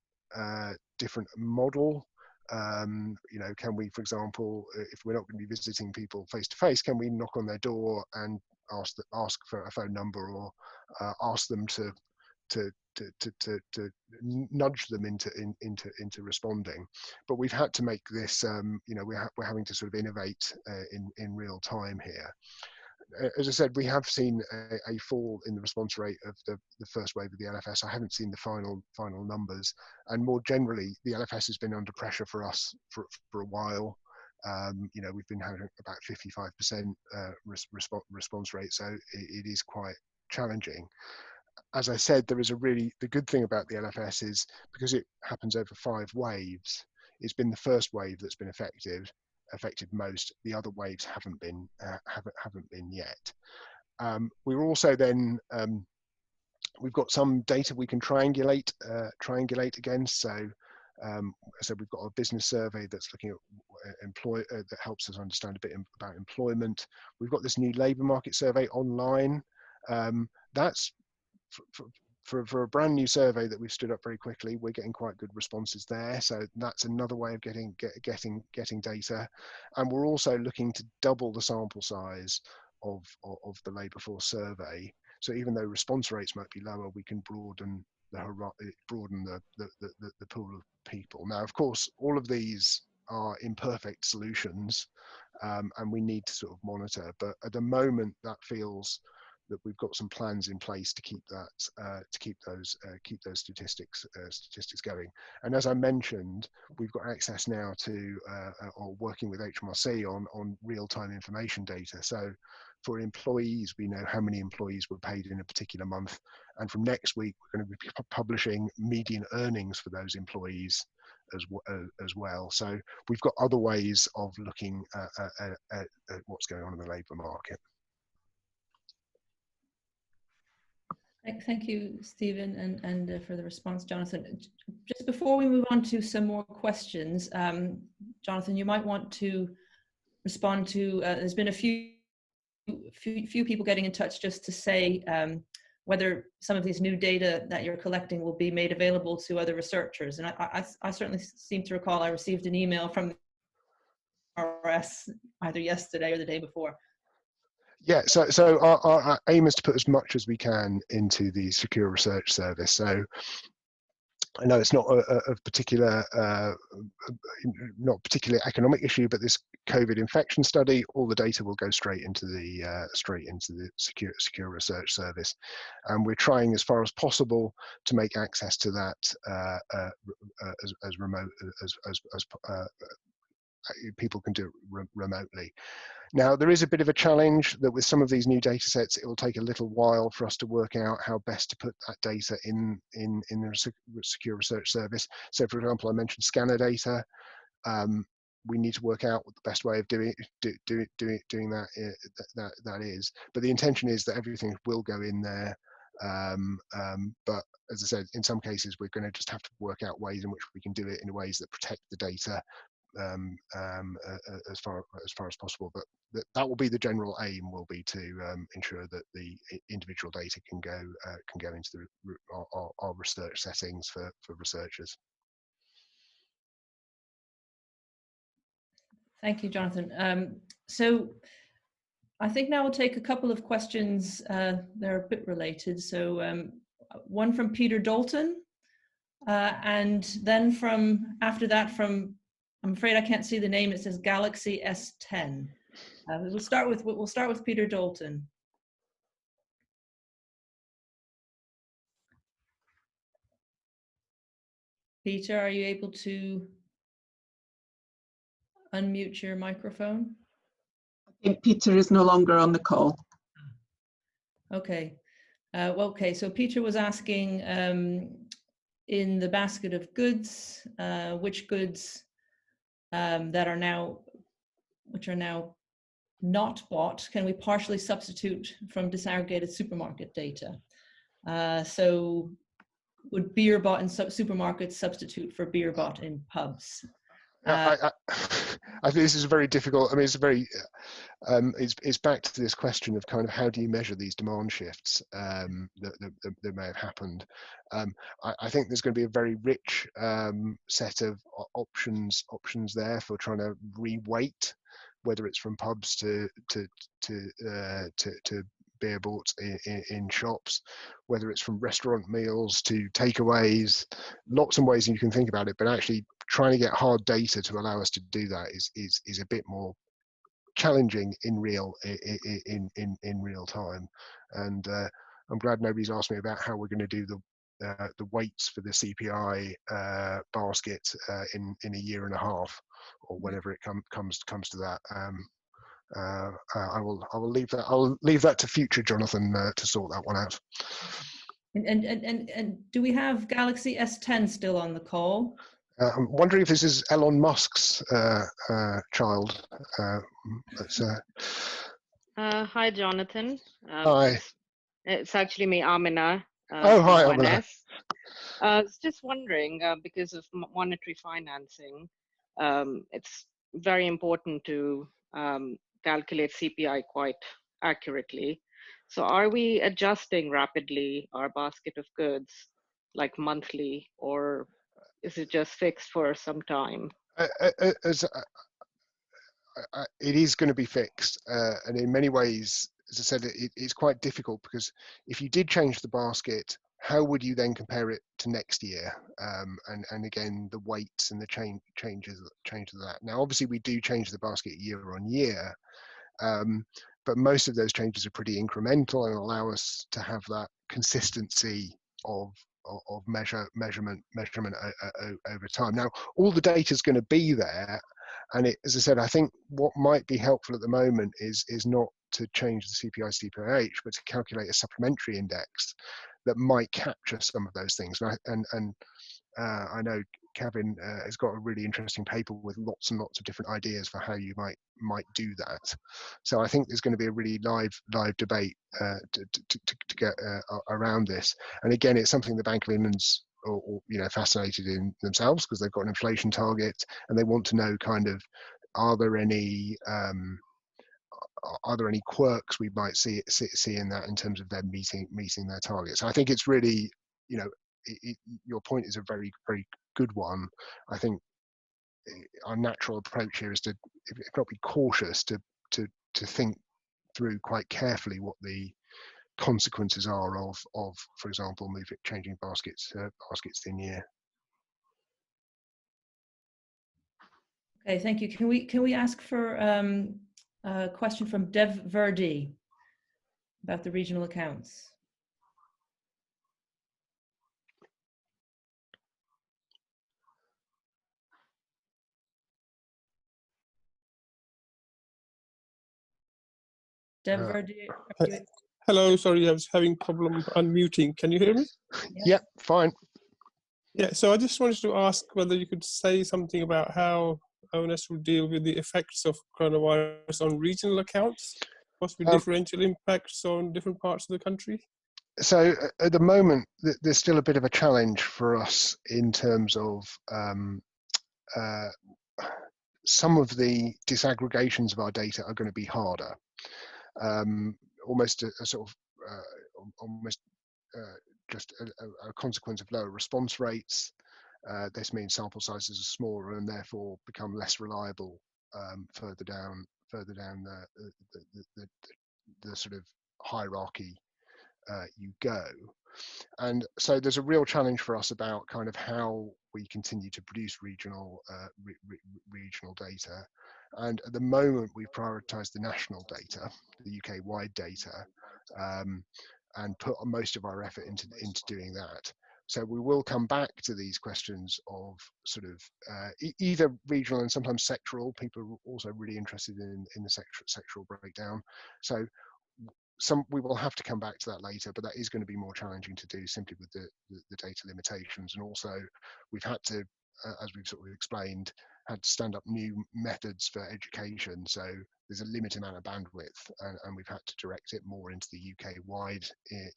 model. You know, can we, for example, if we're not going to be visiting people face to face, can we knock on their door and ask for a phone number, or ask them to nudge them into responding? But we've had to make this, you know, we're having to sort of innovate in real time here. As I said, we have seen a fall in the response rate of the first wave of the LFS. I haven't seen the final numbers, and more generally, the LFS has been under pressure for us for a while. You know, we've been having about 55% response rate, so it is quite challenging. As I said, the good thing about the LFS is because it happens over 5 waves. It's been the first wave that's been affected most. The other waves haven't been yet. We're also then we've got some data we can triangulate against. So we've got a business survey that's looking at that helps us understand a bit about employment. We've got this new labour market survey online. That's for a brand new survey that we've stood up very quickly. We're getting quite good responses there, so that's another way of getting data. And we're also looking to double the sample size of the labour force survey. So even though response rates might be lower, we can broaden the pool of people. Now, of course, all of these are imperfect solutions, and we need to sort of monitor. But at the moment, that feels that we've got some plans in place to keep those statistics going. And as I mentioned, we've got access now to or working with HMRC on real-time information data. So for employees, we know how many employees were paid in a particular month, and from next week we're going to be publishing median earnings for those employees as well. So we've got other ways of looking at what's going on in the labour market. Thank you, Stephen, and for the response, Jonathan. Just before we move on to some more questions, Jonathan, you might want to respond to, there's been a few people getting in touch just to say whether some of these new data that you're collecting will be made available to other researchers. And I certainly seem to recall I received an email from the RS either yesterday or the day before. Yeah, so our aim is to put as much as we can into the secure research service. So I know it's not a particular, not particularly economic issue, but this COVID infection study, all the data will go straight into the secure research service, and we're trying as far as possible to make access to that as remote as people can do it remotely. Now, there is a bit of a challenge that with some of these new data sets, it will take a little while for us to work out how best to put that data in the secure research service. So, for example, I mentioned scanner data. We need to work out what the best way of doing that is. But the intention is that everything will go in there. But as I said, in some cases, we're going to just have to work out ways in which we can do it in ways that protect the data as far as possible. But that will be the general aim, will be to ensure that the individual data can go into our research settings for researchers. Thank you, Jonathan. So I think now we'll take a couple of questions. They're a bit related. So one from Peter Dalton, and then after that from, I'm afraid I can't see the name, it says Galaxy S10. We'll start with Peter Dalton. Peter, are you able to unmute your microphone? I think Peter is no longer on the call. Okay. Okay, so Peter was asking, in the basket of goods, which goods which are now not bought, can we partially substitute from disaggregated supermarket data? So would beer bought in supermarkets substitute for beer bought in pubs? I think this is very difficult. I mean, it's a very it's back to this question of kind of how do you measure these demand shifts that may have happened. I think there's going to be a very rich set of options there for trying to reweight, whether it's from pubs to beer bought in shops, whether it's from restaurant meals to takeaways, lots of ways you can think about it, but actually trying to get hard data to allow us to do that is a bit more challenging in real time. And I'm glad nobody's asked me about how we're going to do the weights for the CPI basket in a year and a half, or whenever it comes to that. I will leave that. I'll leave that to future Jonathan to sort that one out. And do we have Galaxy S10 still on the call? I'm wondering if this is Elon Musk's child. Hi, Jonathan. Hi. It's actually me, Amina. Oh, hi, from Amina. ONS. I was just wondering, because of monetary financing, it's very important to calculate CPI quite accurately. So are we adjusting rapidly our basket of goods, like monthly, or is it just fixed for some time? It is going to be fixed, and in many ways, as I said, it's quite difficult, because if you did change the basket, how would you then compare it to next year? And again, the weights and the changes of that. Now, obviously, we do change the basket year on year, but most of those changes are pretty incremental and allow us to have that consistency of measurement over time. Now, all the data is going to be there, and as I said, I think what might be helpful at the moment is not to change the CPI/CPIH, but to calculate a supplementary index that might capture some of those things. And I know Kevin has got a really interesting paper with lots and lots of different ideas for how you might do that. So I think there's going to be a really live debate to get around this. And again, it's something the Bank of England's fascinated in themselves, because they've got an inflation target and they want to know kind of, are there any quirks we might see in that in terms of them meeting their targets. So I think it's really, your point is a very, very good one. I think our natural approach here is to, if not be cautious, to think through quite carefully what the consequences are of for example, changing baskets in year. Okay, thank you. Can we ask for a question from Dev Verdi about the regional accounts? Dev Verdi. Hello, sorry, I was having problem unmuting. Can you hear me? Yeah, fine. Yeah, so I just wanted to ask whether you could say something about how ONS will deal with the effects of coronavirus on regional accounts, possibly differential impacts on different parts of the country. So at the moment, there's still a bit of a challenge for us in terms of some of the disaggregations of our data are going to be harder. Almost a sort of just a consequence of lower response rates. This means sample sizes are smaller and therefore become less reliable further down the sort of hierarchy you go. And so there's a real challenge for us about kind of how we continue to produce regional data. And at the moment, we've prioritised the national data, the UK-wide data, and put most of our effort into doing that. So we will come back to these questions of sort of either regional and sometimes sectoral. People are also really interested in the sectoral breakdown. So we will have to come back to that later, but that is going to be more challenging to do simply with the data limitations. And also we've had to, as we've sort of explained, had to stand up new methods for education. So there's a limited amount of bandwidth, and we've had to direct it more into the UK-wide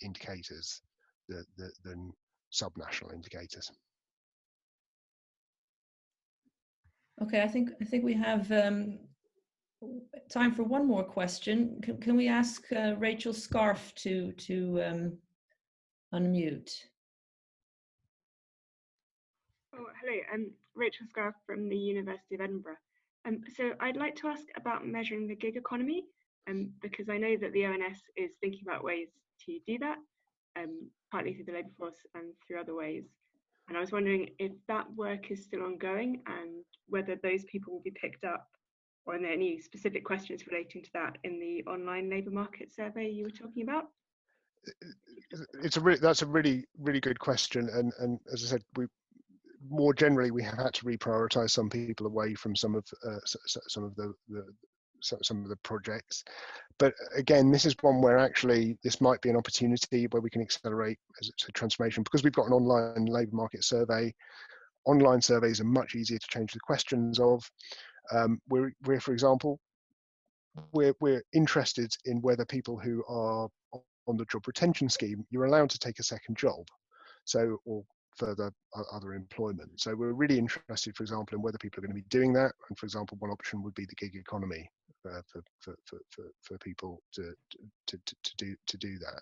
indicators than sub-national indicators. Okay, I think we have time for one more question. Can we ask Rachel Scarf to unmute? Oh, hello, I'm Rachel Scarf from the University of Edinburgh. So I'd like to ask about measuring the gig economy, because I know that the ONS is thinking about ways to do that, partly through the labour force and through other ways. And I was wondering if that work is still ongoing and whether those people will be picked up, or are there any specific questions relating to that in the online labour market survey you were talking about? That's a really good question, and as I said, more generally we have had to reprioritize some people away from some of the projects. But again, this is one where actually this might be an opportunity where we can accelerate as it's a transformation, because we've got an online labour market survey. Online surveys are much easier to change the questions of. We're for example, we're interested in whether people who are on the job retention scheme, you're allowed to take a second job, so or further other employment. So we're really interested, for example, in whether people are going to be doing that. And for example, one option would be the gig economy for people to do that.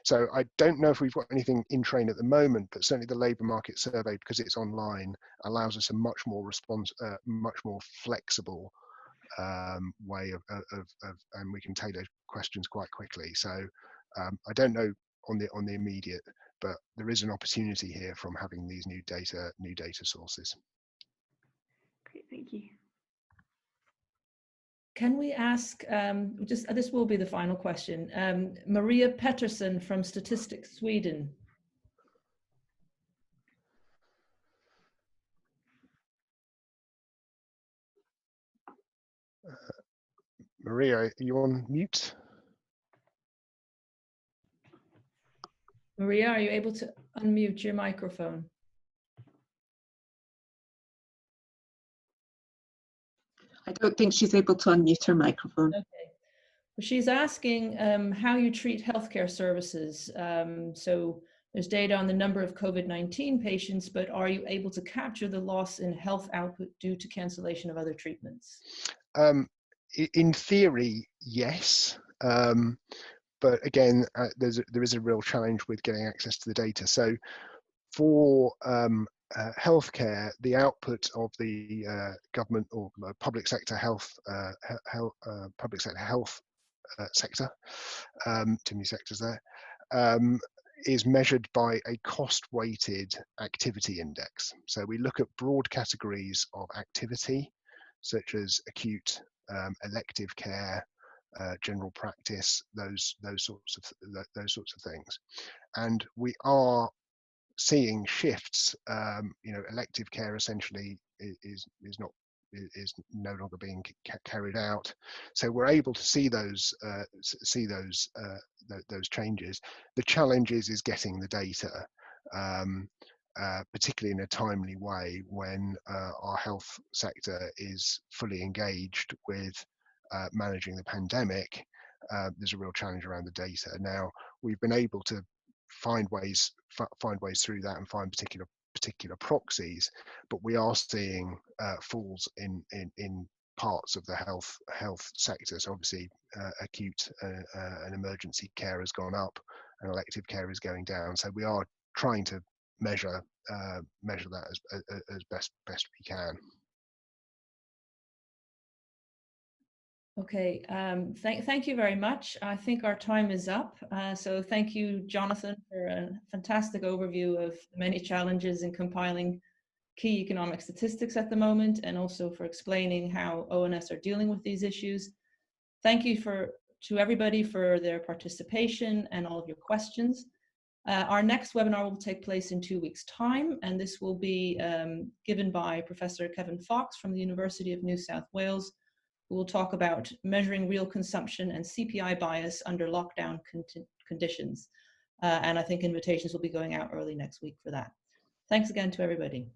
So I don't know if we've got anything in train at the moment, but certainly the labour market survey, because it's online, allows us a much more much more flexible way of and we can tailor questions quite quickly. So I don't know on the immediate, but there is an opportunity here from having these new data sources. Great, thank you. Can we ask, this will be the final question, Maria Pettersson from Statistics Sweden. Maria, are you on mute? Maria, are you able to unmute your microphone? I don't think she's able to unmute her microphone. Okay. She's asking how you treat healthcare services. So there's data on the number of COVID-19 patients, but are you able to capture the loss in health output due to cancellation of other treatments? In theory, yes. But again, there is a real challenge with getting access to the data. So for healthcare, the output of the government or public sector health sector, too many sectors there, is measured by a cost-weighted activity index. So we look at broad categories of activity, such as acute, elective care, general practice, those sorts of things, and we are seeing shifts. Elective care essentially is no longer being carried out, so we're able to see those changes. The challenge is getting the data, particularly in a timely way when our health sector is fully engaged with managing the pandemic. There's a real challenge around the data. Now we've been able to find ways through that and find particular proxies, but we are seeing falls in parts of the health sector. So obviously acute and emergency care has gone up and elective care is going down. So we are trying to measure that as best we can. Okay, thank you very much. I think our time is up. So thank you, Jonathan, for a fantastic overview of the many challenges in compiling key economic statistics at the moment, and also for explaining how ONS are dealing with these issues. Thank you to everybody for their participation and all of your questions. Our next webinar will take place in 2 weeks' time, and this will be given by Professor Kevin Fox from the University of New South Wales, who will talk about measuring real consumption and CPI bias under lockdown conditions. And I think invitations will be going out early next week for that. Thanks again to everybody.